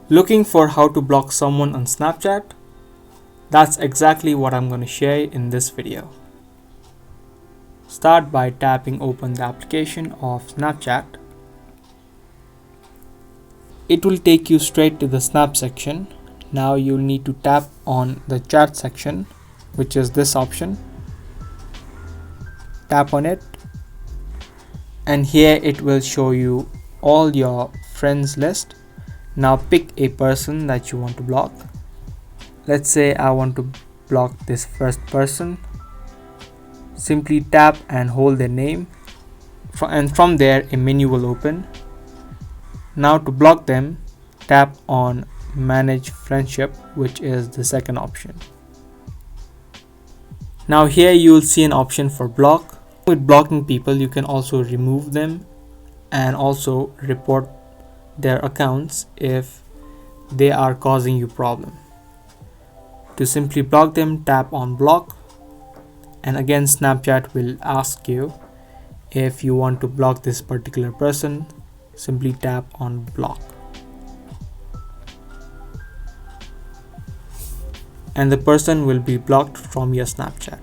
Looking for how to block someone on Snapchat? That's exactly what I'm going to share in this video. Start by tapping open the application of Snapchat. It will take you straight to the Snap section. Now you'll need to tap on the chat section, which is this option. Tap on it, and here it will show you all your friends list. Now pick a person that you want to block. Let's say I want to block this first person. Simply tap and hold their name, and from there a menu will open. Now to block them, tap on manage friendship, which is the second option. Now here you will see an option for block. With blocking people, you can also remove them and also report their accounts if they are causing you problem. To simply block them, tap on block, and again Snapchat will ask you if you want to block this particular person. Simply tap on block, and the person will be blocked from your Snapchat.